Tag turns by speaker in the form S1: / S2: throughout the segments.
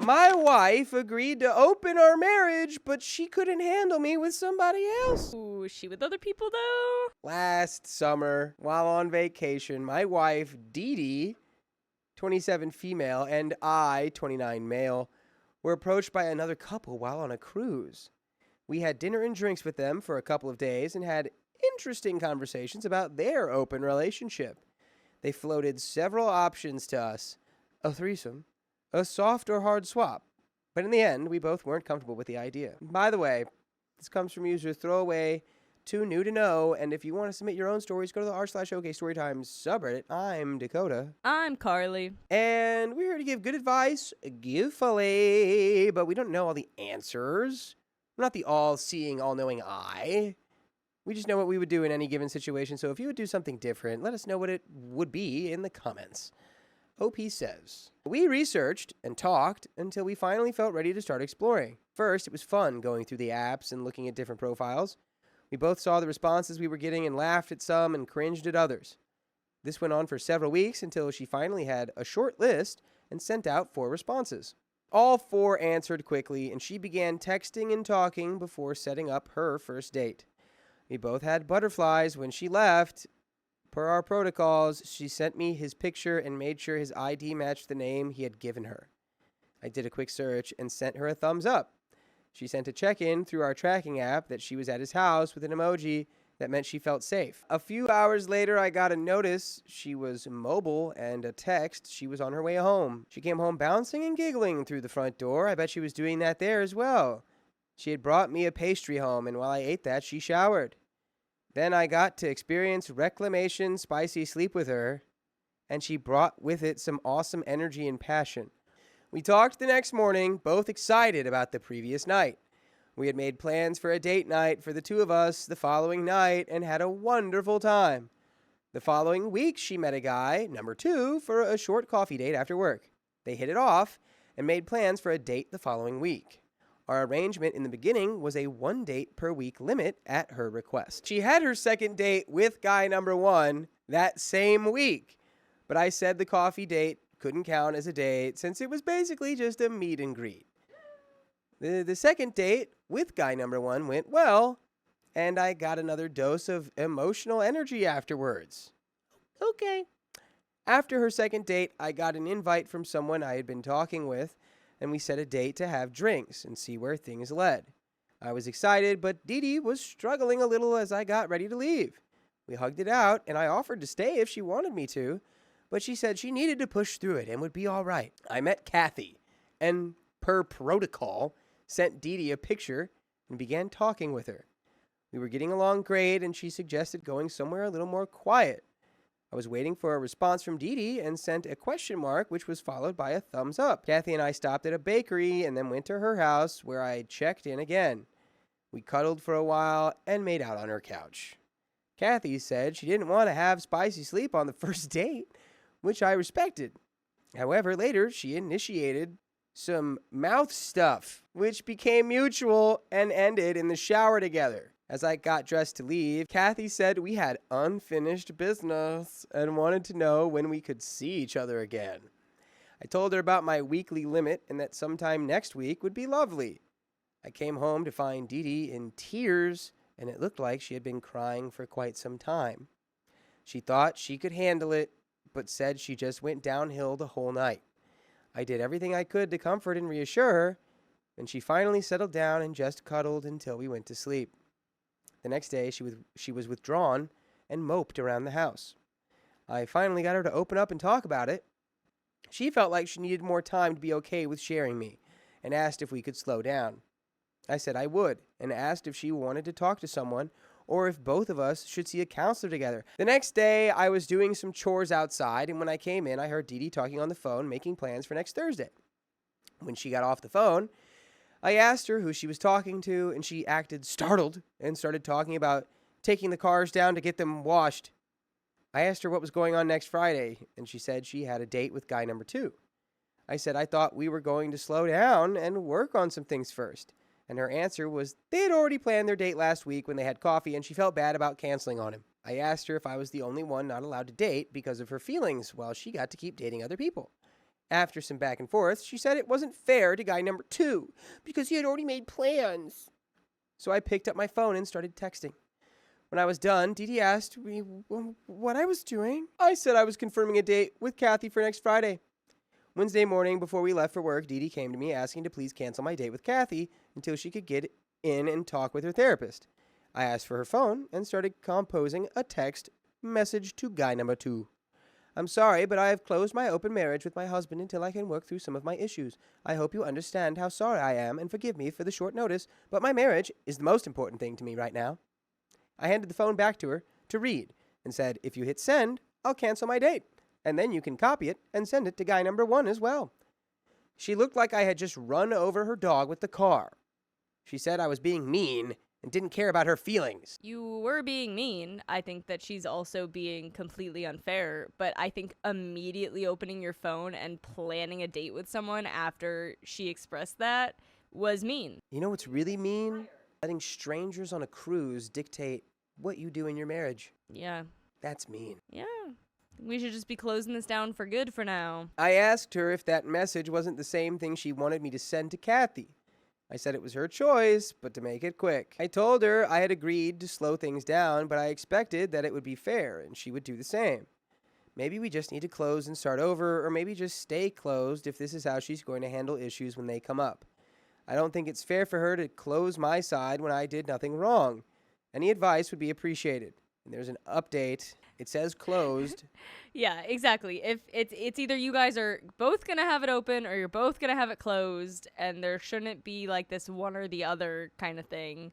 S1: My wife agreed to open our marriage, but she couldn't handle me with somebody else.
S2: Ooh, is she with other people, though?
S1: Last summer, while on vacation, my wife, Dee Dee, 27 female, and I, 29 male, were approached by another couple while on a cruise. We had dinner and drinks with them for a couple of days and had interesting conversations about their open relationship. They floated several options to us: a threesome, a soft or hard swap. But in the end, we both weren't comfortable with the idea. By the way, this comes from user Throwaway, too new to know, and if you want to submit your own stories, go to the r/OK Storytime subreddit. I'm Dakota.
S2: I'm Carly.
S1: And we're here to give good advice, givefully, but we don't know all the answers. We're not the all-seeing, all-knowing eye. We just know what we would do in any given situation, so if you would do something different, let us know what it would be in the comments. OP says, we researched and talked until we finally felt ready to start exploring. First, it was fun going through the apps and looking at different profiles. We both saw the responses we were getting and laughed at some and cringed at others. This went on for several weeks until she finally had a short list and sent out 4 responses. All 4 answered quickly, and she began texting and talking before setting up her first date. We both had butterflies when she left. Per our protocols, she sent me his picture and made sure his ID matched the name he had given her. I did a quick search and sent her a thumbs up. She sent a check-in through our tracking app that she was at his house with an emoji that meant she felt safe. A few hours later, I got a notice she was mobile and a text she was on her way home. She came home bouncing and giggling through the front door. I bet she was doing that there as well. She had brought me a pastry home, and while I ate that, she showered. Then I got to experience reclamation spicy sleep with her, and she brought with it some awesome energy and passion. We talked the next morning, both excited about the previous night. We had made plans for a date night for the 2 of us the following night and had a wonderful time. The following week, she met a guy, number 2, for a short coffee date after work. They hit it off and made plans for a date the following week. Our arrangement in the beginning was a 1 date per week limit at her request. She had her second date with guy number 1 that same week, but I said the coffee date couldn't count as a date since it was basically just a meet and greet. The second date with guy number 1 went well, and I got another dose of emotional energy afterwards. Okay. After her second date, I got an invite from someone I had been talking with, and we set a date to have drinks and see where things led. I was excited, but Dee Dee was struggling a little as I got ready to leave. We hugged it out, and I offered to stay if she wanted me to, but she said she needed to push through it and would be all right. I met Kathy, and per protocol, sent Dee Dee a picture and began talking with her. We were getting along great, and she suggested going somewhere a little more quiet. I was waiting for a response from Dee Dee and sent a question mark, which was followed by a thumbs up. Kathy and I stopped at a bakery and then went to her house where I checked in again. We cuddled for a while and made out on her couch. Kathy said she didn't want to have spicy sleep on the first date, which I respected. However, later she initiated some mouth stuff, which became mutual and ended in the shower together. As I got dressed to leave, Kathy said we had unfinished business and wanted to know when we could see each other again. I told her about my weekly limit and that sometime next week would be lovely. I came home to find Dee Dee in tears, and it looked like she had been crying for quite some time. She thought she could handle it, but said she just went downhill the whole night. I did everything I could to comfort and reassure her, and she finally settled down and just cuddled until we went to sleep. The next day, she was withdrawn and moped around the house. I finally got her to open up and talk about it. She felt like she needed more time to be okay with sharing me and asked if we could slow down. I said I would and asked if she wanted to talk to someone or if both of us should see a counselor together. The next day, I was doing some chores outside, and when I came in, I heard Dee Dee talking on the phone, making plans for next Thursday. When she got off the phone, I asked her who she was talking to, and she acted startled and started talking about taking the cars down to get them washed. I asked her what was going on next Friday, and she said she had a date with guy number 2. I said I thought we were going to slow down and work on some things first. And her answer was they had already planned their date last week when they had coffee, and she felt bad about canceling on him. I asked her if I was the only one not allowed to date because of her feelings while she got to keep dating other people. After some back and forth, she said it wasn't fair to guy number 2 because he had already made plans. So I picked up my phone and started texting. When I was done, Dee Dee asked me what I was doing. I said I was confirming a date with Kathy for next Friday. Wednesday morning, before we left for work, Dee Dee came to me asking to please cancel my date with Kathy until she could get in and talk with her therapist. I asked for her phone and started composing a text message to guy number 2. I'm sorry, but I have closed my open marriage with my husband until I can work through some of my issues. I hope you understand how sorry I am and forgive me for the short notice, but my marriage is the most important thing to me right now. I handed the phone back to her to read and said, if you hit send, I'll cancel my date, and then you can copy it and send it to guy number 1 as well. She looked like I had just run over her dog with the car. She said I was being mean and didn't care about her feelings.
S2: You were being mean. I think that she's also being completely unfair, but I think immediately opening your phone and planning a date with someone after she expressed that was mean.
S1: You know what's really mean? Letting strangers on a cruise dictate what you do in your marriage.
S2: Yeah.
S1: That's mean.
S2: Yeah. We should just be closing this down for good for now.
S1: I asked her if that message wasn't the same thing she wanted me to send to Kathy. I said it was her choice, but to make it quick. I told her I had agreed to slow things down, but I expected that it would be fair and she would do the same. Maybe we just need to close and start over, or maybe just stay closed if this is how she's going to handle issues when they come up. I don't think it's fair for her to close my side when I did nothing wrong. Any advice would be appreciated. And there's an update. It says closed.
S2: Yeah, exactly. If it's either you guys are both going to have it open or you're both going to have it closed, and there shouldn't be like this one or the other kind of thing.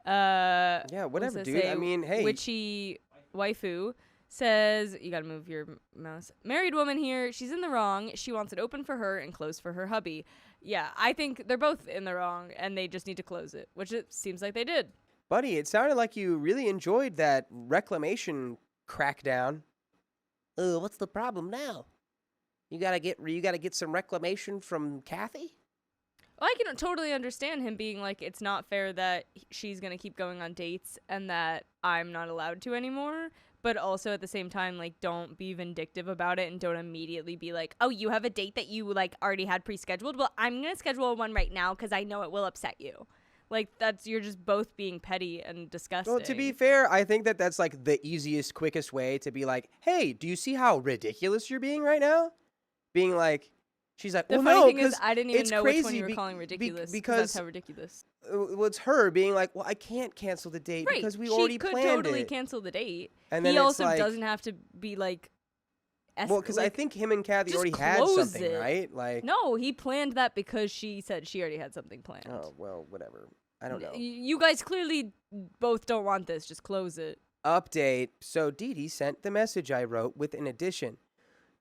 S1: Yeah, whatever, dude. I mean, hey.
S2: Witchy waifu says, you got to move your mouse. Married woman here. She's in the wrong. She wants it open for her and closed for her hubby. Yeah, I think they're both in the wrong and they just need to close it, which it seems like they did.
S1: Buddy, it sounded like you really enjoyed that reclamation crackdown. What's the problem now? You gotta get some reclamation from Kathy?
S2: Well, I can totally understand him being like, it's not fair that she's gonna keep going on dates and that I'm not allowed to anymore. But also at the same time, like, don't be vindictive about it and don't immediately be like, oh, you have a date that you like already had pre-scheduled. Well, I'm gonna schedule one right now because I know it will upset you. Like, you're just both being petty and disgusting.
S1: Well, to be fair, I think that's like the easiest, quickest way to be like, hey, do you see how ridiculous you're being right now? Being like, she's like, well, no,
S2: the funny thing is, I didn't even know
S1: crazy
S2: which one you were calling ridiculous because that's how ridiculous.
S1: Well, it's her being like, well, I can't cancel the date because we already planned it.
S2: She could totally cancel the date.
S1: And then
S2: he also
S1: like,
S2: doesn't have to be like...
S1: Well, because I think him and Kathy already had something, right? Like,
S2: no, he planned that because she said she already had something planned.
S1: Oh, well, whatever. I don't know.
S2: You guys clearly both don't want this. Just close it.
S1: Update. So Dee Dee sent the message I wrote with an addition.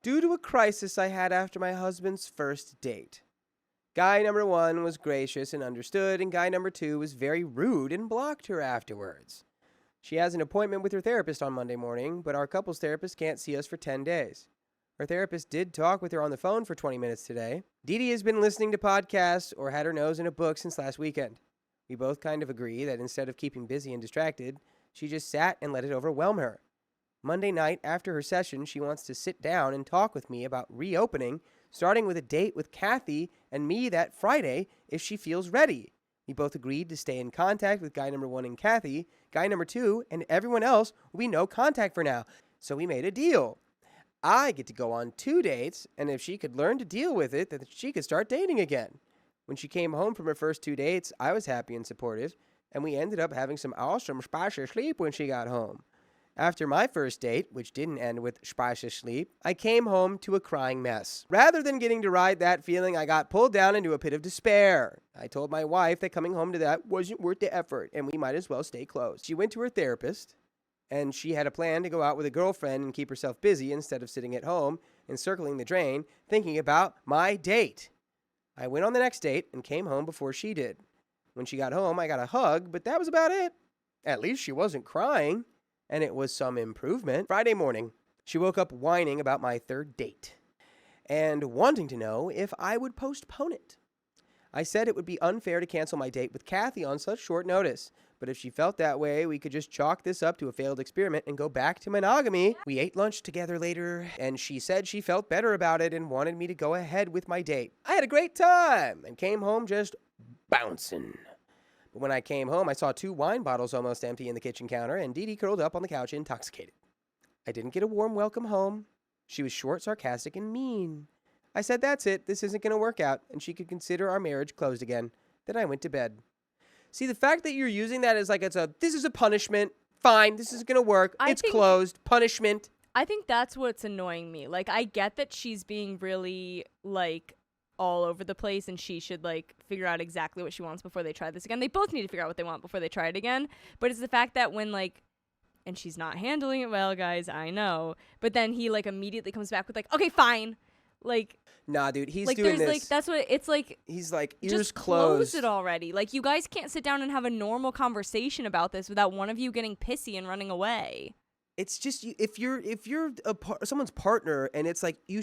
S1: Due to a crisis I had after my husband's first date. Guy number 1 was gracious and understood, and guy number 2 was very rude and blocked her afterwards. She has an appointment with her therapist on Monday morning, but our couples therapist can't see us for 10 days. Her therapist did talk with her on the phone for 20 minutes today. Dee Dee has been listening to podcasts or had her nose in a book since last weekend. We both kind of agree that instead of keeping busy and distracted, she just sat and let it overwhelm her. Monday night, after her session, she wants to sit down and talk with me about reopening, starting with a date with Kathy and me that Friday if she feels ready. We both agreed to stay in contact with guy number 1 and Kathy. Guy number 2 and everyone else will be no contact for now. So we made a deal. I get to go on 2 dates, and if she could learn to deal with it, then she could start dating again. When she came home from her first 2 dates, I was happy and supportive, and we ended up having some awesome spicy sleep when she got home. After my first date, which didn't end with spicy sleep, I came home to a crying mess. Rather than getting to ride that feeling, I got pulled down into a pit of despair. I told my wife that coming home to that wasn't worth the effort, and we might as well stay close. She went to her therapist, and she had a plan to go out with a girlfriend and keep herself busy instead of sitting at home and circling the drain, thinking about my date. I went on the next date and came home before she did. When she got home, I got a hug, but that was about it. At least she wasn't crying, and it was some improvement. Friday morning, she woke up whining about my third date and wanting to know if I would postpone it. I said it would be unfair to cancel my date with Kathy on such short notice, but if she felt that way, we could just chalk this up to a failed experiment and go back to monogamy. We ate lunch together later, and she said she felt better about it and wanted me to go ahead with my date. I had a great time and came home just bouncing. But when I came home, I saw 2 wine bottles almost empty in the kitchen counter, and Dee Dee curled up on the couch intoxicated. I didn't get a warm welcome home. She was short, sarcastic, and mean. I said, that's it, this isn't going to work out, and she could consider our marriage closed again. Then I went to bed. See, the fact that you're using that as like this is a punishment, fine, this is going to work, it's closed, punishment.
S2: I think that's what's annoying me. Like, I get that she's being really, like, all over the place, and she should, like, figure out exactly what she wants before they try this again. They both need to figure out what they want before they try it again. But it's the fact that when, like, and she's not handling it well, guys, I know. But then he, like, immediately comes back with, like, okay, fine. Like,
S1: nah, dude, he's
S2: like,
S1: doing this.
S2: Like, that's what it's like.
S1: He's like, ears
S2: just
S1: closed.
S2: Close it already. Like, you guys can't sit down and have a normal conversation about this without one of you getting pissy and running away.
S1: It's just if you're someone's partner, and it's like you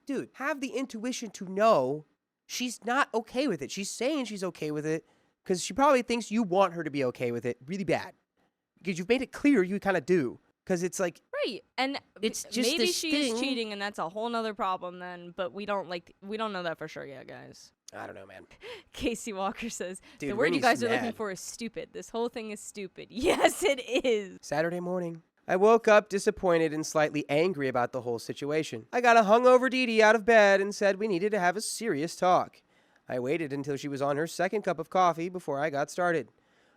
S1: dude, have the intuition to know she's not okay with it. She's saying she's okay with it because she probably thinks you want her to be okay with it really bad, because you've made it clear you kind of do. Because it's like,
S2: right, and
S1: it's just
S2: maybe
S1: this
S2: she's
S1: thing.
S2: cheating, and that's a whole nother problem then. But we don't know that for sure yet, guys.
S1: I don't know, man.
S2: Casey Walker says,
S1: dude,
S2: the word you guys are looking
S1: mad.
S2: for is stupid. This whole thing is stupid. Yes, it is.
S1: Saturday morning. I woke up disappointed and slightly angry about the whole situation. I got a hungover Dee Dee out of bed and said we needed to have a serious talk. I waited until she was on her second cup of coffee before I got started.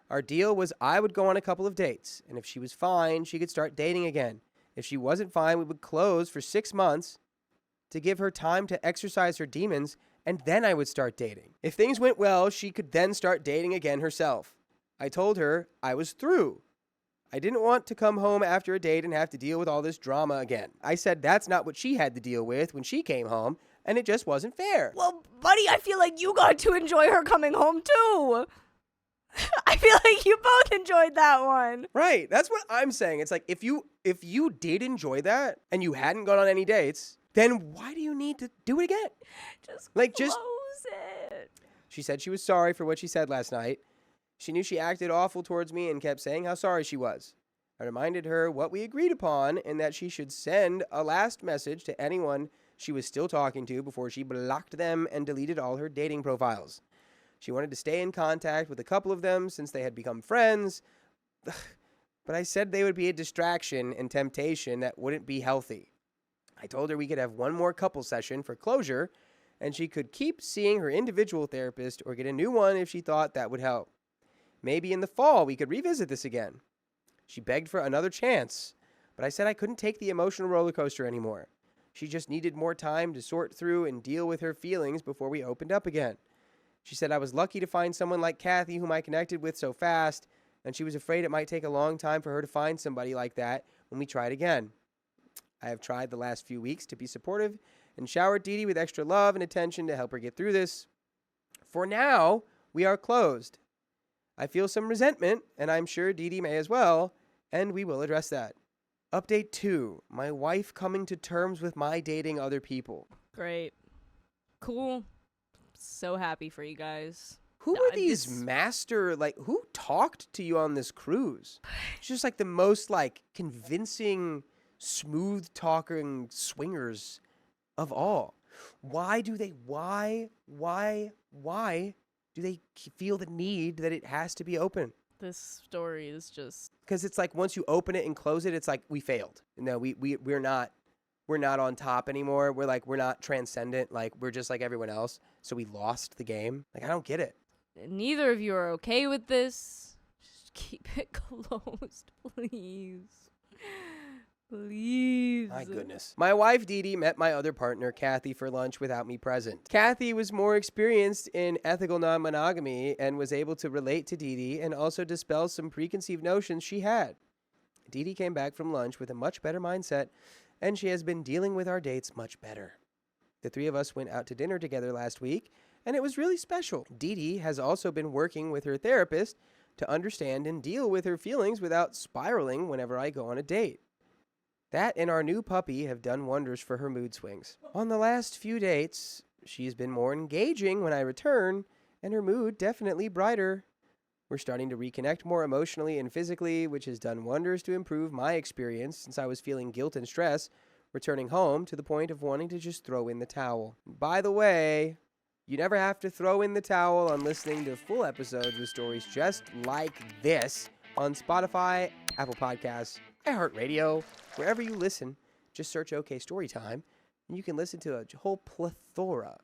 S1: Our deal was I would go on a couple of dates, and if she was fine, she could start dating again. If she wasn't fine, we would close for 6 months to give her time to exercise her demons, and then I would start dating. If things went well, she could then start dating again herself. I told her I was through. I didn't want to come home after a date and have to deal with all this drama again. I said that's not what she had to deal with when she came home, and it just wasn't fair.
S2: Well, buddy, I feel like you got to enjoy her coming home too. I feel like you both enjoyed that one.
S1: Right. That's what I'm saying. It's like if you did enjoy that and you hadn't gone on any dates, then why do you need to do it again?
S2: Just
S1: close
S2: it.
S1: She said she was sorry for what she said last night. She knew she acted awful towards me and kept saying how sorry she was. I reminded her what we agreed upon and that she should send a last message to anyone she was still talking to before she blocked them and deleted all her dating profiles. She wanted to stay in contact with a couple of them since they had become friends, but I said they would be a distraction and temptation that wouldn't be healthy. I told her we could have one more couple session for closure, and she could keep seeing her individual therapist or get a new one if she thought that would help. Maybe in the fall we could revisit this again. She begged for another chance, but I said I couldn't take the emotional roller coaster anymore. She just needed more time to sort through and deal with her feelings before we opened up again. She said I was lucky to find someone like Kathy whom I connected with so fast, and she was afraid it might take a long time for her to find somebody like that when we tried again. I have tried the last few weeks to be supportive and showered Dee Dee with extra love and attention to help her get through this. For now, we are closed. I feel some resentment, and I'm sure Dee Dee may as well, and we will address that. Update 2. My wife coming to terms with my dating other people.
S2: Great. Cool. So happy for you guys.
S1: Who were these who talked to you on this cruise? It's just like the most like convincing, smooth talking swingers of all. Why do they feel the need that it has to be open?
S2: This story is just
S1: because it's like once you open it and close it, it's like we failed. No, we're not on top anymore. We're not transcendent. Like we're just like everyone else. So we lost the game. Like I don't get it.
S2: Neither of you are okay with this. Just keep it closed, please. Please.
S1: My goodness. My wife, Dee Dee, met my other partner, Kathy, for lunch without me present. Kathy was more experienced in ethical non-monogamy and was able to relate to Dee Dee and also dispel some preconceived notions she had. Dee Dee came back from lunch with a much better mindset, and she has been dealing with our dates much better. The 3 of us went out to dinner together last week, and it was really special. Dee Dee has also been working with her therapist to understand and deal with her feelings without spiraling whenever I go on a date. That and our new puppy have done wonders for her mood swings. On the last few dates, she's been more engaging when I return, and her mood definitely brighter. We're starting to reconnect more emotionally and physically, which has done wonders to improve my experience since I was feeling guilt and stress returning home to the point of wanting to just throw in the towel. By the way, you never have to throw in the towel on listening to full episodes with stories just like this on Spotify, Apple Podcasts, iHeartRadio, wherever you listen. Just search OK Storytime, and you can listen to a whole plethora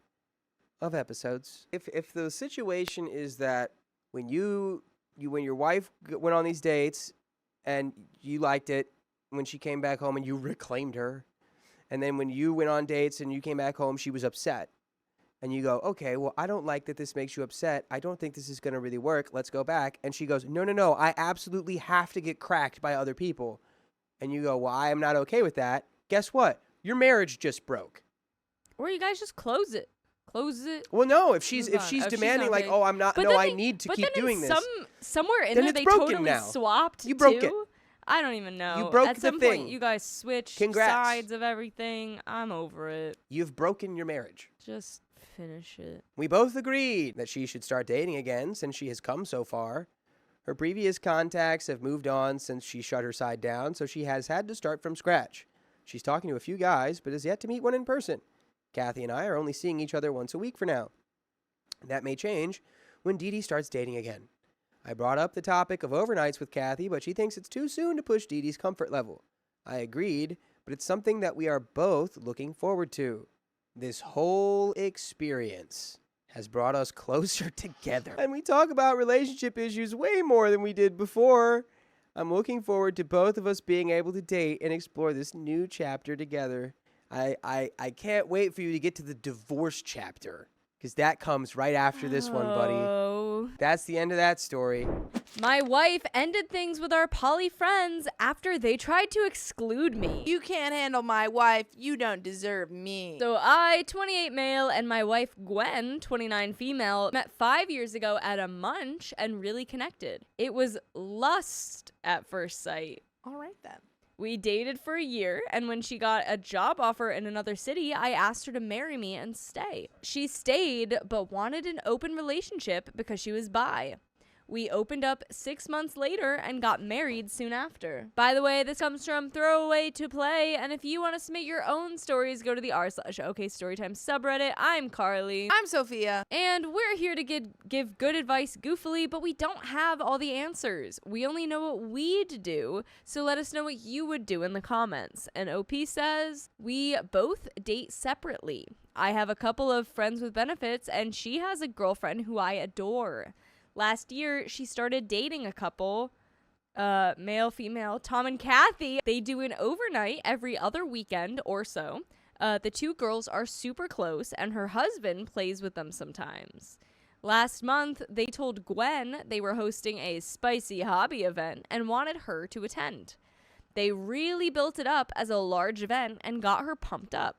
S1: of episodes. If the situation is that when when your wife went on these dates and you liked it, when she came back home and you reclaimed her, and then when you went on dates and you came back home, she was upset, and you go, okay, well, I don't like that this makes you upset. I don't think this is going to really work. Let's go back. And she goes, no, I absolutely have to get cracked by other people. And you go, well, I am not okay with that. Guess what? Your marriage just broke.
S2: Or you guys just close it. Close it.
S1: Well, no, if she's
S2: Move on.
S1: demanding
S2: not
S1: like,
S2: okay.
S1: oh, I'm not,
S2: But
S1: no,
S2: then
S1: I
S2: they-
S1: need to
S2: but
S1: keep
S2: then
S1: doing
S2: in
S1: this.
S2: Somewhere in
S1: Then
S2: there,
S1: it's
S2: they
S1: broken
S2: totally
S1: now.
S2: swapped.
S1: You broke
S2: too.
S1: it.
S2: I don't even know.
S1: You broke
S2: At
S1: the
S2: some
S1: thing.
S2: point, you guys switched
S1: Congrats.
S2: sides of everything. I'm over it.
S1: You've broken your marriage.
S2: Just finish it.
S1: We both agreed that she should start dating again since she has come so far. Her previous contacts have moved on since she shut her side down, so she has had to start from scratch. She's talking to a few guys, but has yet to meet one in person. Kathy and I are only seeing each other once a week for now. That may change when Dee Dee starts dating again. I brought up the topic of overnights with Kathy, but she thinks it's too soon to push Dee Dee's comfort level. I agreed, but it's something that we are both looking forward to. This whole experience has brought us closer together. And we talk about relationship issues way more than we did before. I'm looking forward to both of us being able to date and explore this new chapter together. I can't wait for you to get to the divorce chapter, because that comes right after this one, buddy.
S2: Oh.
S1: That's the end of that story.
S2: My wife ended things with our poly friends after they tried to exclude me.
S3: You can't handle my wife. You don't deserve me.
S2: So I, 28 male, and my wife Gwen, 29 female, met 5 years ago at a munch and really connected. It was lust at first sight.
S3: All right then.
S2: We dated for a year, and when she got a job offer in another city, I asked her to marry me and stay. She stayed, but wanted an open relationship because she was bi. We opened up 6 months later and got married soon after. By the way, this comes from Throwaway to Play, and if you want to submit your own stories, go to the r/OK Storytime subreddit. I'm Carly.
S3: I'm Sophia.
S2: And we're here to give good advice goofily, but we don't have all the answers. We only know what we'd do, so let us know what you would do in the comments. And OP says, we both date separately. I have a couple of friends with benefits, and she has a girlfriend who I adore. Last year, she started dating a couple, male, female, Tom and Kathy. They do an overnight every other weekend or so. The two girls are super close, and her husband plays with them sometimes. Last month, they told Gwen they were hosting a spicy hobby event and wanted her to attend. They really built it up as a large event and got her pumped up.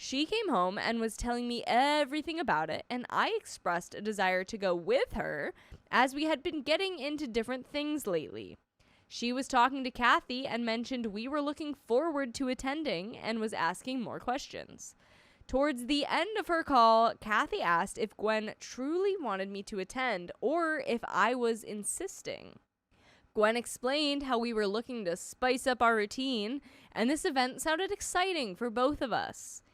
S2: She came home and was telling me everything about it, and I expressed a desire to go with her as we had been getting into different things lately. She was talking to Kathy and mentioned we were looking forward to attending and was asking more questions. Towards the end of her call, Kathy asked if Gwen truly wanted me to attend or if I was insisting. Gwen explained how we were looking to spice up our routine, and this event sounded exciting for both of us.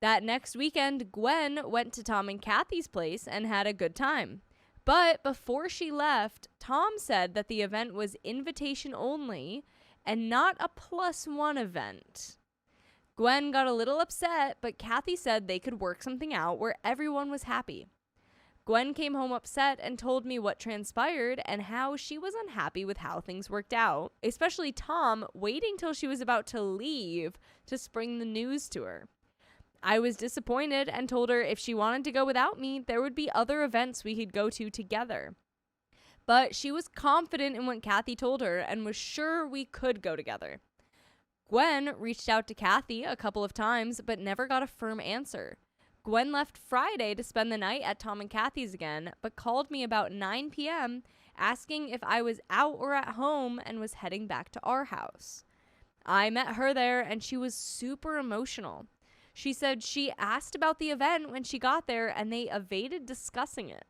S2: That next weekend, Gwen went to Tom and Kathy's place and had a good time. But before she left, Tom said that the event was invitation only and not a +1 event. Gwen got a little upset, but Kathy said they could work something out where everyone was happy. Gwen came home upset and told me what transpired and how she was unhappy with how things worked out, especially Tom waiting till she was about to leave to spring the news to her. I was disappointed and told her if she wanted to go without me, there would be other events we could go to together. But she was confident in what Kathy told her and was sure we could go together. Gwen reached out to Kathy a couple of times, but never got a firm answer. Gwen left Friday to spend the night at Tom and Kathy's again, but called me about 9 p.m. asking if I was out or at home and was heading back to our house. I met her there and she was super emotional. She said she asked about the event when she got there and they evaded discussing it.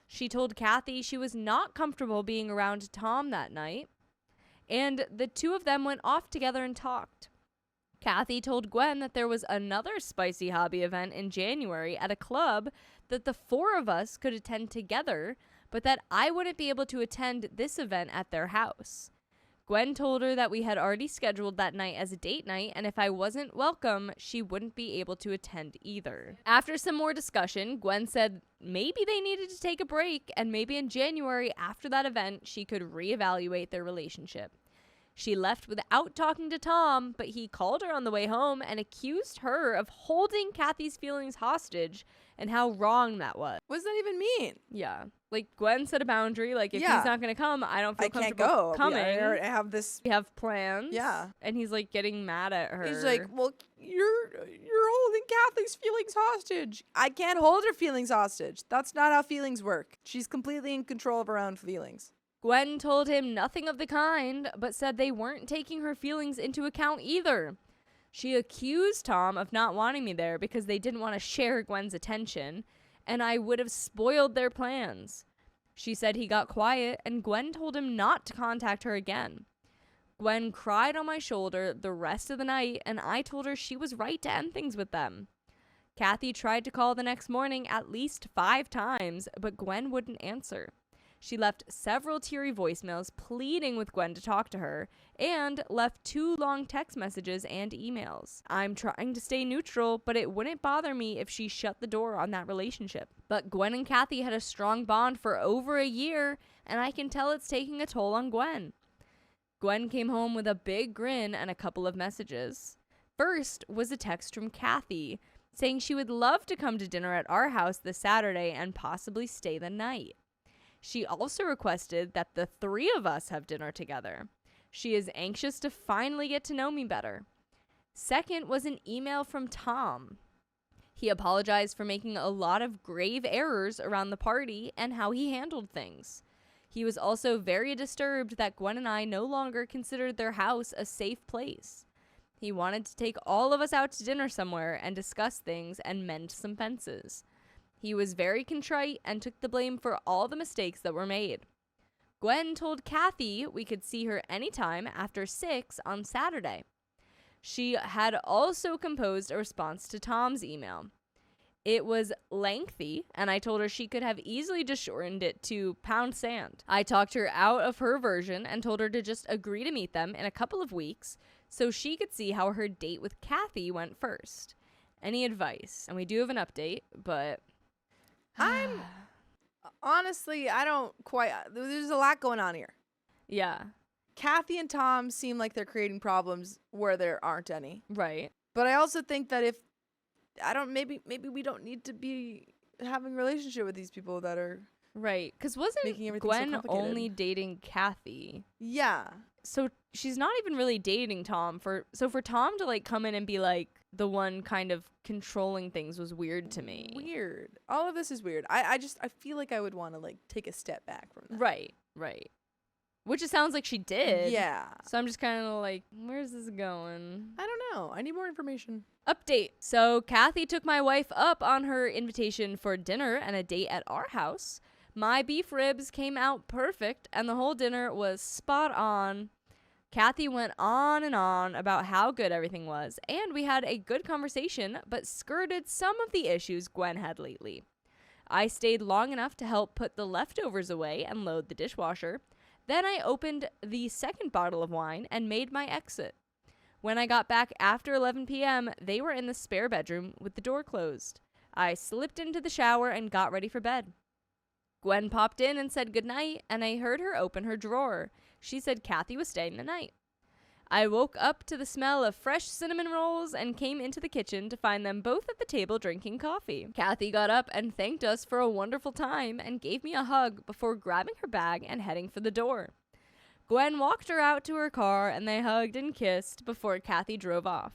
S2: She told Kathy she was not comfortable being around Tom that night, and the two of them went off together and talked. Kathy told Gwen that there was another spicy hobby event in January at a club that the four of us could attend together, but that I wouldn't be able to attend this event at their house. Gwen told her that we had already scheduled that night as a date night, and if I wasn't welcome, she wouldn't be able to attend either. After some more discussion, Gwen said maybe they needed to take a break, and maybe in January after that event, she could reevaluate their relationship. She left without talking to Tom, but he called her on the way home and accused her of holding Kathy's feelings hostage and how wrong that was.
S3: What does that even mean?
S2: Yeah. Like, Gwen set a boundary. Like, if he's not going to come, I don't feel
S3: I can't
S2: comfortable
S3: go.
S2: coming.
S3: I have this.
S2: We have plans.
S3: Yeah.
S2: And he's, like, getting mad at her.
S3: He's like, well, you're holding Kathy's feelings hostage. I can't hold her feelings hostage. That's not how feelings work. She's completely in control of her own feelings.
S2: Gwen told him nothing of the kind, but said they weren't taking her feelings into account either. She accused Tom of not wanting me there because they didn't want to share Gwen's attention, and I would have spoiled their plans. She said he got quiet, and Gwen told him not to contact her again. Gwen cried on my shoulder the rest of the night, and I told her she was right to end things with them. Kathy tried to call the next morning at least 5 times, but Gwen wouldn't answer. She left several teary voicemails pleading with Gwen to talk to her, and left 2 long text messages and emails. I'm trying to stay neutral, but it wouldn't bother me if she shut the door on that relationship. But Gwen and Kathy had a strong bond for over a year, and I can tell it's taking a toll on Gwen. Gwen came home with a big grin and a couple of messages. First was a text from Kathy, saying she would love to come to dinner at our house this Saturday and possibly stay the night. She also requested that the 3 of us have dinner together. She is anxious to finally get to know me better. Second was an email from Tom. He apologized for making a lot of grave errors around the party and how he handled things. He was also very disturbed that Gwen and I no longer considered their house a safe place. He wanted to take all of us out to dinner somewhere and discuss things and mend some fences. He was very contrite and took the blame for all the mistakes that were made. Gwen told Kathy we could see her anytime after 6 on Saturday. She had also composed a response to Tom's email. It was lengthy, and I told her she could have easily just shortened it to pound sand. I talked her out of her version and told her to just agree to meet them in a couple of weeks so she could see how her date with Kathy went first. Any advice? And we do have an update, but
S3: I'm honestly, I don't quite. There's a lot going on here.
S2: yeah,
S3: Kathy and Tom seem like they're creating problems where there aren't any.
S2: right.
S3: But I also think that if maybe we don't need to be having a relationship with these people that are
S2: Right, because
S3: making
S2: wasn't
S3: everything so
S2: Gwen
S3: complicated.
S2: only dating Kathy?
S3: Yeah.
S2: So she's not even really dating Tom. For Tom to like come in and be like the one kind of controlling things was weird to me.
S3: Weird. All of this is weird. I feel like I would want to like take a step back from that.
S2: Right. Which it sounds like she did.
S3: Yeah.
S2: So I'm just kind of like, where's this going?
S3: I don't know. I need more information.
S2: Update. So Kathy took my wife up on her invitation for dinner and a date at our house. My beef ribs came out perfect, and the whole dinner was spot on. Kathy went on and on about how good everything was, and we had a good conversation, but skirted some of the issues Gwen had lately. I stayed long enough to help put the leftovers away and load the dishwasher. Then I opened the second bottle of wine and made my exit. When I got back after 11 p.m., they were in the spare bedroom with the door closed. I slipped into the shower and got ready for bed. Gwen popped in and said goodnight, and I heard her open her drawer. She said Kathy was staying the night. I woke up to the smell of fresh cinnamon rolls and came into the kitchen to find them both at the table drinking coffee. Kathy got up and thanked us for a wonderful time and gave me a hug before grabbing her bag and heading for the door. Gwen walked her out to her car and they hugged and kissed before Kathy drove off.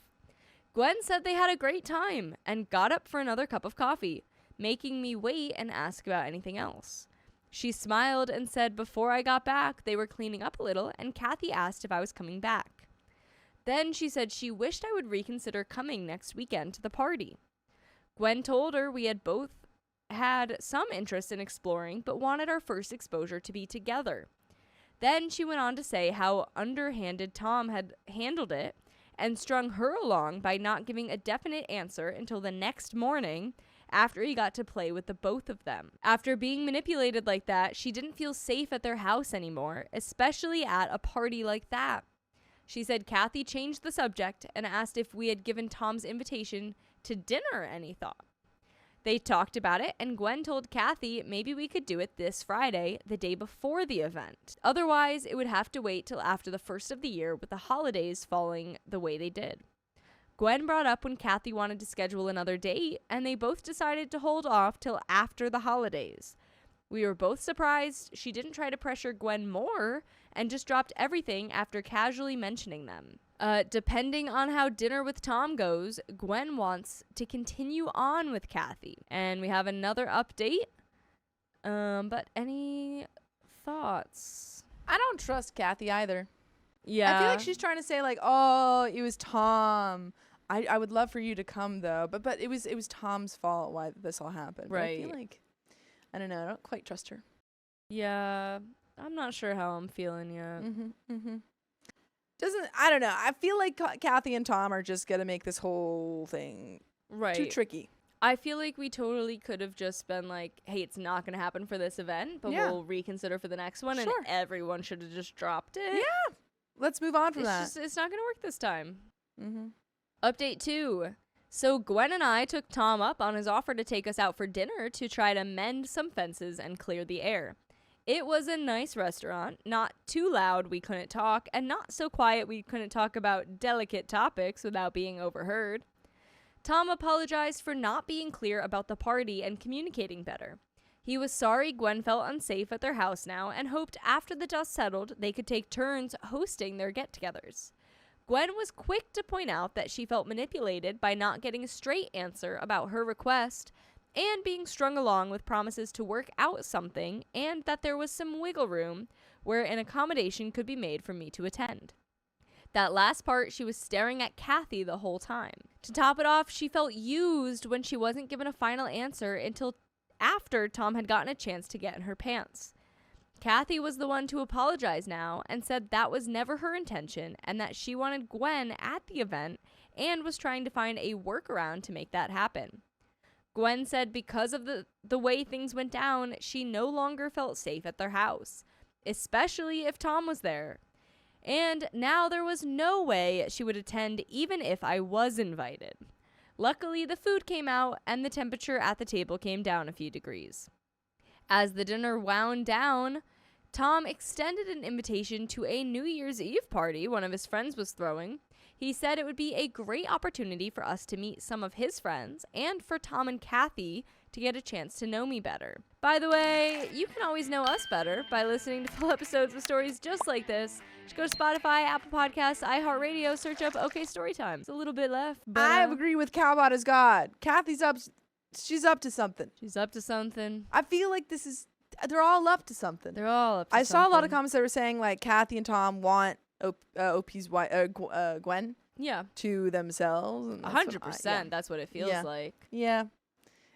S2: Gwen said they had a great time and got up for another cup of coffee, making me wait and ask about anything else. She smiled and said before I got back, they were cleaning up a little, and Kathy asked if I was coming back. Then she said she wished I would reconsider coming next weekend to the party. Gwen told her we had both had some interest in exploring, but wanted our first exposure to be together. Then she went on to say how underhanded Tom had handled it and strung her along by not giving a definite answer until the next morning after he got to play with the both of them. After being manipulated like that, she didn't feel safe at their house anymore, especially at a party like that. She said Kathy changed the subject and asked if we had given Tom's invitation to dinner any thought. They talked about it, and Gwen told Kathy maybe we could do it this Friday, the day before the event. Otherwise, it would have to wait till after the first of the year with the holidays falling the way they did. Gwen brought up when Kathy wanted to schedule another date, and they both decided to hold off till after the holidays. We were both surprised she didn't try to pressure Gwen more and just dropped everything after casually mentioning them. Depending on how dinner with Tom goes, Gwen wants to continue on with Kathy. And we have another update. But any thoughts?
S3: I don't trust Kathy either.
S2: Yeah.
S3: I feel like she's trying to say like, oh, it was Tom. I would love for you to come though, but it was Tom's fault why this all happened. But I feel
S2: Right.
S3: like, I don't know. I don't quite trust her.
S2: Yeah. I'm not sure how I'm feeling yet.
S3: I don't know. I feel like Kathy and Tom are just gonna make this whole thing
S2: Right.
S3: too tricky.
S2: I feel like we totally could have just been like, hey, it's not going to happen for this event, but
S3: Yeah.
S2: we'll reconsider for the next one.
S3: Sure.
S2: And everyone should have just dropped it.
S3: Yeah. Let's move on from that.
S2: It's not going to work this time.
S3: Mm-hmm.
S2: Update 2. So Gwen and I took Tom up on his offer to take us out for dinner to try to mend some fences and clear the air. It was a nice restaurant, not too loud we couldn't talk, and not so quiet we couldn't talk about delicate topics without being overheard. Tom apologized for not being clear about the party and communicating better. He was sorry Gwen felt unsafe at their house now and hoped after the dust settled they could take turns hosting their get-togethers. Gwen was quick to point out that she felt manipulated by not getting a straight answer about her request and being strung along with promises to work out something, and that there was some wiggle room where an accommodation could be made for me to attend. That last part, she was staring at Kathy the whole time. To top it off, she felt used when she wasn't given a final answer until after Tom had gotten a chance to get in her pants. Kathy was the one to apologize now and said that was never her intention and that she wanted Gwen at the event and was trying to find a workaround to make that happen. Gwen said because of the way things went down, she no longer felt safe at their house, especially if Tom was there. And now there was no way she would attend even if I was invited. Luckily, the food came out and the temperature at the table came down a few degrees. As the dinner wound down, Tom extended an invitation to a New Year's Eve party one of his friends was throwing. He said it would be a great opportunity for us to meet some of his friends and for Tom and Kathy to get a chance to know me better. By the way, you can always know us better by listening to full episodes of stories just like this. Just go to Spotify, Apple Podcasts, iHeartRadio, search up OK Storytime. It's a little bit left, but
S3: I agree with Cowbot as God. Kathy's up. She's up to something.
S2: she's up to something.
S3: I feel like they're all up to something.
S2: They're all up to
S3: I saw a lot of
S2: something.
S3: comments that were saying like Kathy and Tom want OP's wife, Gwen
S2: Yeah,
S3: to themselves. And that's what
S2: 100%. That's what it feels
S3: Yeah.
S2: like.
S3: Yeah.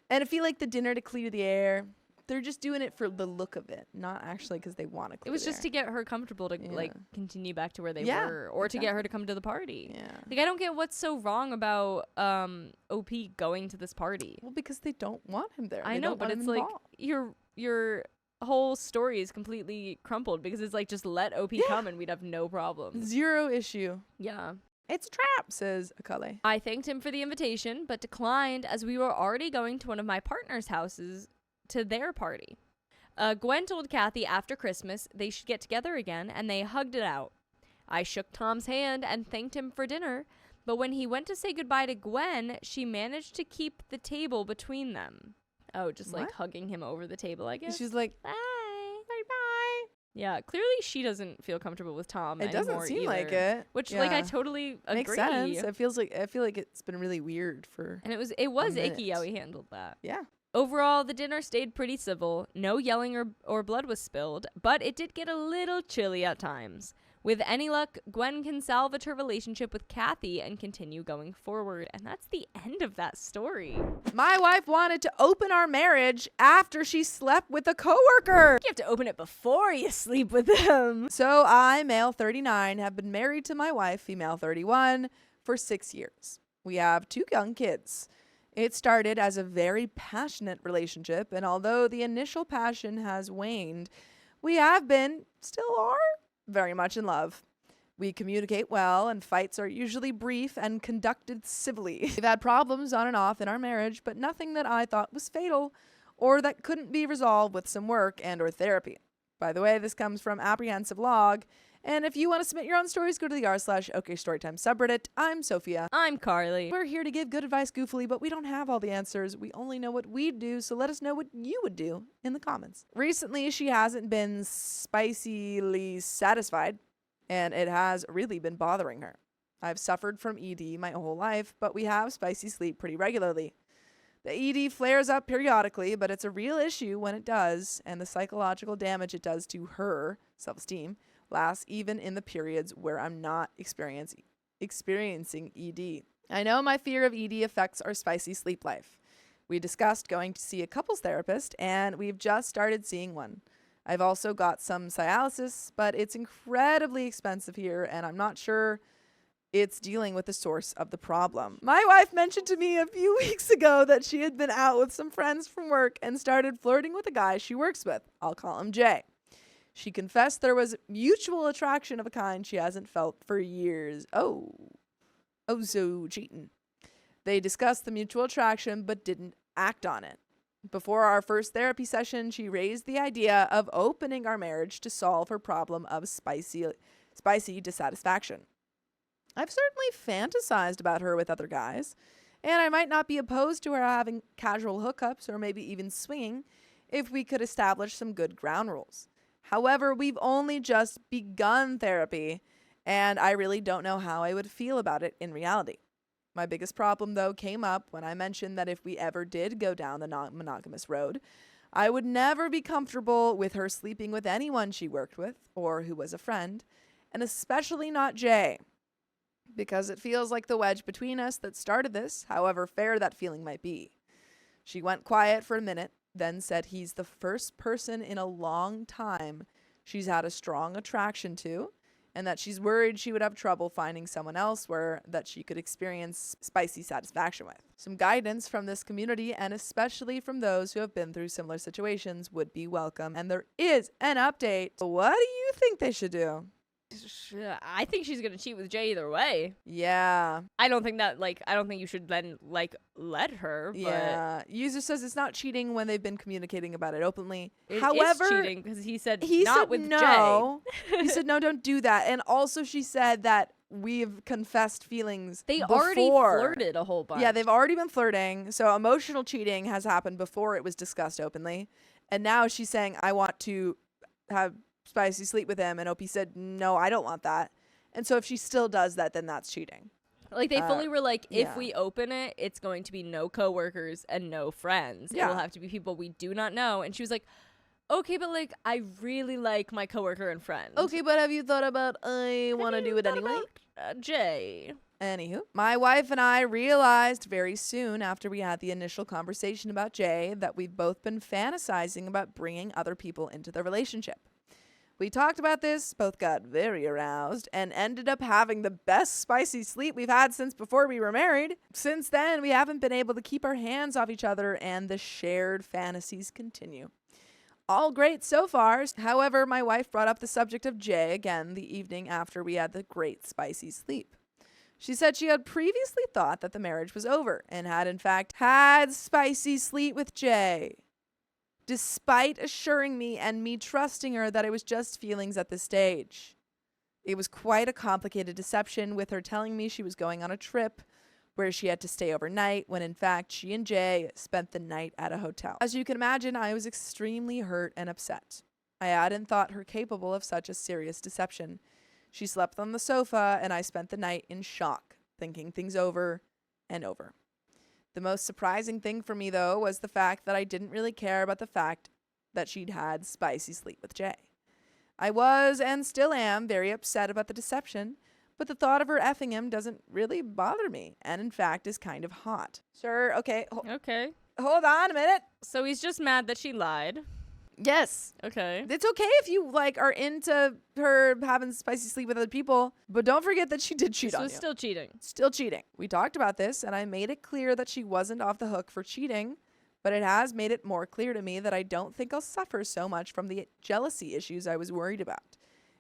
S3: And I feel like the dinner to clear the air, they're just doing it for the look of it, not actually because they want to clear
S2: It was
S3: the
S2: just
S3: air.
S2: to get her comfortable to like
S3: Yeah.
S2: continue back to where they
S3: Yeah,
S2: were, or to get her to come to the party.
S3: Yeah.
S2: Like I don't get what's so wrong about OP going to this party.
S3: Well, because they don't want him there.
S2: I
S3: They
S2: know,
S3: don't
S2: but
S3: want him
S2: it's like
S3: involved.
S2: your whole story is completely crumpled because it's like just let OP
S3: Yeah.
S2: come and we'd have no problems.
S3: Zero issue.
S2: Yeah.
S3: It's a trap, says Akale.
S2: I thanked him for the invitation, but declined as we were already going to one of my partner's houses to their party. Gwen told Kathy after Christmas they should get together again, and they hugged it out. I shook Tom's hand and thanked him for dinner, but when he went to say goodbye to Gwen, she managed to keep the table between them. Oh, just like
S3: What?
S2: hugging him over the table, I guess.
S3: She's like,
S2: Bye.
S3: bye.
S2: Yeah, clearly she doesn't feel comfortable with Tom
S3: It
S2: anymore
S3: doesn't seem like
S2: either.
S3: it.
S2: Which, like, I
S3: Yeah.
S2: totally agree.
S3: Makes sense. I feel like it's been really weird for.
S2: And it was icky
S3: minute.
S2: how he handled that.
S3: Yeah.
S2: Overall, the dinner stayed pretty civil. No yelling or blood was spilled, but it did get a little chilly at times. With any luck, Gwen can salvage her relationship with Kathy and continue going forward. And that's the end of that story.
S3: My wife wanted to open our marriage after she slept with a coworker.
S2: You have to open it before you sleep with them.
S3: So I, male 39, have been married to my wife, female 31, for 6 years. We have 2 young kids. It started as a very passionate relationship, and although the initial passion has waned, we have been, still are, very much in love. We communicate well, and fights are usually brief and conducted civilly. We've had problems on and off in our marriage, but nothing that I thought was fatal or that couldn't be resolved with some work and or therapy. By the way, this comes from Apprehensive Log, and if you want to submit your own stories, go to the r/OKStorytime subreddit. I'm Sophia.
S2: I'm Carly.
S3: We're here to give good advice goofily, but we don't have all the answers. We only know what we do, so let us know what you would do in the comments. Recently, she hasn't been spicily satisfied, and it has really been bothering her. I've suffered from ED my whole life, but we have spicy sleep pretty regularly. The ED flares up periodically, but it's a real issue when it does, and the psychological damage it does to her self-esteem lasts even in the periods where I'm not experiencing ED. I know my fear of ED affects our spicy sleep life. We discussed going to see a couples therapist, and we've just started seeing one. I've also got some dialysis, but it's incredibly expensive here, and I'm not sure it's dealing with the source of the problem. My wife mentioned to me a few weeks ago that she had been out with some friends from work and started flirting with a guy she works with. I'll call him Jay. She confessed there was mutual attraction of a kind she hasn't felt for years. Oh, so cheating. They discussed the mutual attraction but didn't act on it. Before our first therapy session, she raised the idea of opening our marriage to solve her problem of spicy dissatisfaction. I've certainly fantasized about her with other guys, and I might not be opposed to her having casual hookups or maybe even swinging if we could establish some good ground rules. However, we've only just begun therapy, and I really don't know how I would feel about it in reality. My biggest problem, though, came up when I mentioned that if we ever did go down the non-monogamous road, I would never be comfortable with her sleeping with anyone she worked with or who was a friend, and especially not Jay, because it feels like the wedge between us that started this, however fair that feeling might be. She went quiet for a minute, then said he's the first person in a long time she's had a strong attraction to, and that she's worried she would have trouble finding someone else that she could experience spicy satisfaction with. Some guidance from this community, and especially from those who have been through similar situations, would be welcome. And there is an update. What do you think they should do?
S2: I think she's gonna cheat with Jay either way.
S3: Yeah.
S2: I don't think you should then let her. But
S3: Yeah. User says it's not cheating when they've been communicating about it openly.
S2: it
S3: However,
S2: is cheating because he said
S3: he
S2: not
S3: said
S2: with
S3: no. He said no, don't do that. And also she said that we've confessed feelings
S2: Jay. They
S3: before.
S2: already flirted a whole bunch.
S3: Yeah, they've already been flirting. So emotional cheating has happened before it was discussed openly. And now she's saying, I want to have spicy sleep with him. And OP said, no, I don't want that. And so if she still does that, then that's cheating.
S2: Like, they fully were like, if
S3: yeah.
S2: we open it, it's going to be no coworkers and no friends.
S3: Yeah.
S2: It will have to be people we do not know. And she was like, okay, but like, I really like my coworker and friend.
S3: Okay, but have you thought about I want to do it anyway?
S2: Jay.
S3: Anywho, my wife and I realized very soon after we had the initial conversation about Jay that we've both been fantasizing about bringing other people into the relationship. We talked about this, both got very aroused, and ended up having the best spicy sleep we've had since before we were married. Since then, we haven't been able to keep our hands off each other, and the shared fantasies continue. All great so far. However, my wife brought up the subject of Jay again the evening after we had the great spicy sleep. She said she had previously thought that the marriage was over, and had in fact had spicy sleep with Jay, despite assuring me and me trusting her that it was just feelings at this stage. It was quite a complicated deception, with her telling me she was going on a trip where she had to stay overnight, when in fact she and Jay spent the night at a hotel. As you can imagine, I was extremely hurt and upset. I hadn't thought her capable of such a serious deception. She slept on the sofa, and I spent the night in shock, thinking things over and over. The most surprising thing for me, though, was the fact that I didn't really care about the fact that she'd had spicy sleep with Jay. I was and still am very upset about the deception, but the thought of her effing him doesn't really bother me, and in fact is kind of hot. Sure, okay,
S2: Okay.
S3: hold on a minute.
S2: So he's just mad that she lied.
S3: Yes.
S2: Okay.
S3: It's okay if you like are into her having spicy sleep with other people, but don't forget that she did cheat
S2: This
S3: on
S2: was
S3: you.
S2: still cheating.
S3: Still cheating. We talked about this, and I made it clear that she wasn't off the hook for cheating, but it has made it more clear to me that I don't think I'll suffer so much from the jealousy issues I was worried about.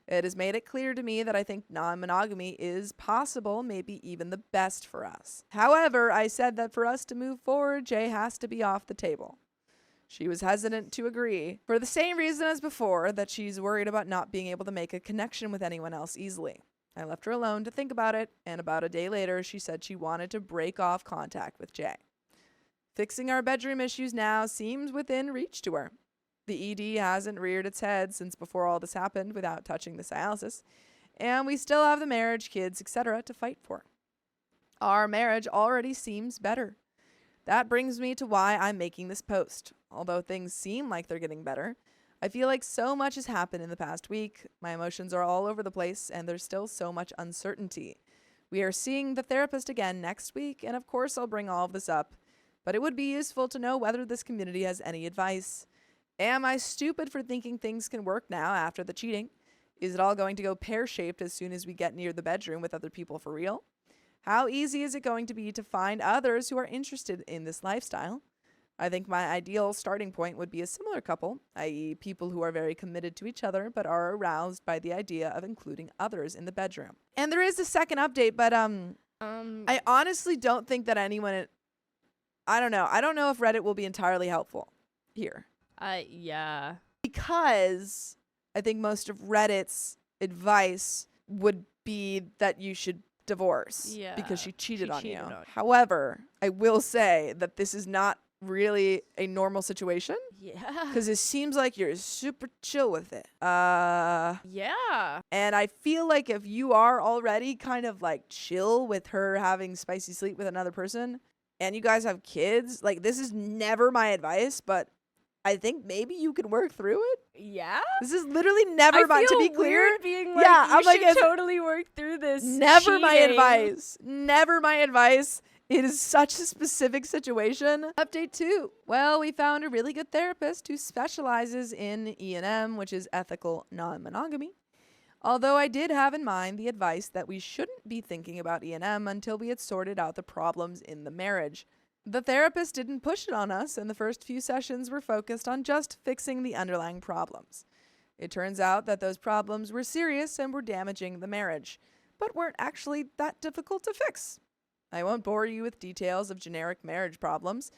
S3: It has made it clear to me that I think non-monogamy is possible, maybe even the best for us. However, I said that for us to move forward, Jay has to be off the table. She was hesitant to agree, for the same reason as before, that she's worried about not being able to make a connection with anyone else easily. I left her alone to think about it, and about a day later, she said she wanted to break off contact with Jay. Fixing our bedroom issues now seems within reach to her. The ED hasn't reared its head since before all this happened without touching the dialysis, and we still have the marriage, kids, etc. to fight for. Our marriage already seems better. That brings me to why I'm making this post. Although things seem like they're getting better, I feel like so much has happened in the past week. My emotions are all over the place, and there's still so much uncertainty. We are seeing the therapist again next week, and of course I'll bring all of this up, but it would be useful to know whether this community has any advice. Am I stupid for thinking things can work now after the cheating? Is it all going to go pear-shaped as soon as we get near the bedroom with other people for real? How easy is it going to be to find others who are interested in this lifestyle? I think my ideal starting point would be a similar couple, i.e. people who are very committed to each other but are aroused by the idea of including others in the bedroom. And there is a second update, but I honestly don't think that anyone... I don't know. I don't know if Reddit will be entirely helpful here.
S2: Yeah.
S3: Because I think most of Reddit's advice would be that you should divorce because she cheated on you. However, I will say that this is not really a normal situation.
S2: Yeah.
S3: Because it seems like you're super chill with it.
S2: Yeah.
S3: And I feel like if you are already kind of like chill with her having spicy sleep with another person and you guys have kids, like this is never my advice, but I think maybe you can work through it.
S2: Yeah.
S3: This is literally never my, to be clear.
S2: Weird being like,
S3: yeah,
S2: you
S3: I'm like,
S2: should totally work through this.
S3: Never my
S2: cheating.
S3: advice. Never my advice. It is such a specific situation. Update 2. Well, we found a really good therapist who specializes in E&M, which is ethical non-monogamy. Although I did have in mind the advice that we shouldn't be thinking about E&M until we had sorted out the problems in the marriage. The therapist didn't push it on us, and the first few sessions were focused on just fixing the underlying problems. It turns out that those problems were serious and were damaging the marriage, but weren't actually that difficult to fix. I won't bore you with details of generic marriage problems,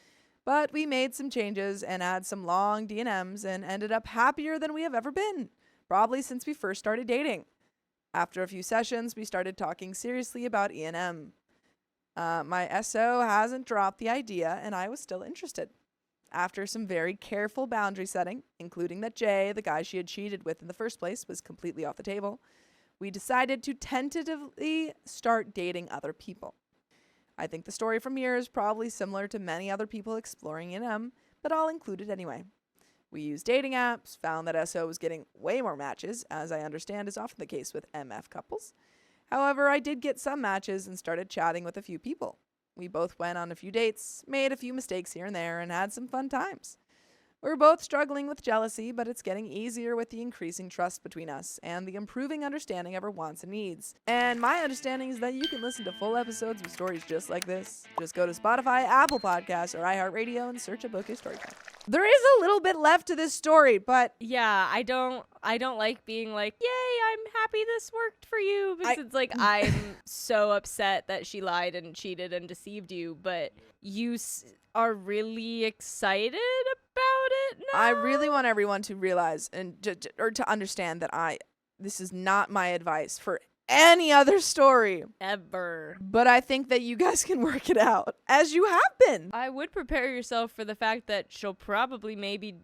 S3: but we made some changes and had some long D&Ms and ended up happier than we have ever been, probably since we first started dating. After a few sessions, we started talking seriously about E&M. My SO hasn't dropped the idea, and I was still interested. After some very careful boundary setting, including that Jay, the guy she had cheated with in the first place, was completely off the table, we decided to tentatively start dating other people. I think the story from here is probably similar to many other people exploring E&M, but I'll include it anyway. We used dating apps, found that SO was getting way more matches, as I understand is often the case with MF couples. However, I did get some matches and started chatting with a few people. We both went on a few dates, made a few mistakes here and there, and had some fun times. We're both struggling with jealousy, but it's getting easier with the increasing trust between us and the improving understanding of our wants and needs. And my understanding is that you can listen to full episodes with stories just like this. Just go to Spotify, Apple Podcasts, or iHeartRadio and search a book of Storytime. There is a little bit left to this story, but
S2: yeah, I don't like being like, yay, I'm happy this worked for you, because it's like I'm so upset that she lied and cheated and deceived you, but you are really excited about it now?
S3: I really want everyone to realize and or to understand that this is not my advice for any other story
S2: ever.
S3: But I think that you guys can work it out, as you have been.
S2: I would prepare yourself for the fact that she'll probably maybe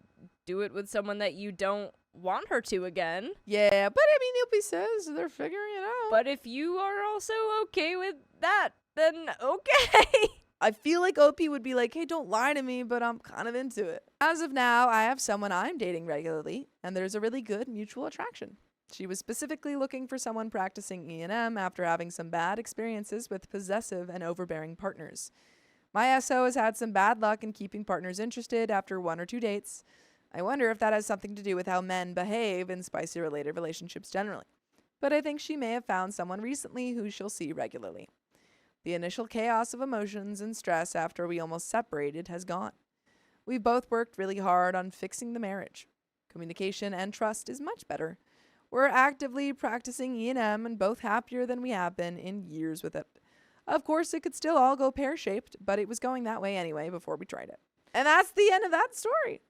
S2: do it with someone that you don't want her to again.
S3: Yeah, but I mean, Opie says they're figuring it out.
S2: But if you are also okay with that, then okay.
S3: I feel like Opie would be like, hey, don't lie to me, but I'm kind of into it. As of now, I have someone I'm dating regularly, and there's a really good mutual attraction. She was specifically looking for someone practicing E&M after having some bad experiences with possessive and overbearing partners. My SO has had some bad luck in keeping partners interested after 1 or 2 dates. I wonder if that has something to do with how men behave in spicy-related relationships generally. But I think she may have found someone recently who she'll see regularly. The initial chaos of emotions and stress after we almost separated has gone. We both worked really hard on fixing the marriage. Communication and trust is much better. We're actively practicing E&M and both happier than we have been in years with it. Of course, it could still all go pear-shaped, but it was going that way anyway before we tried it. And that's the end of that story.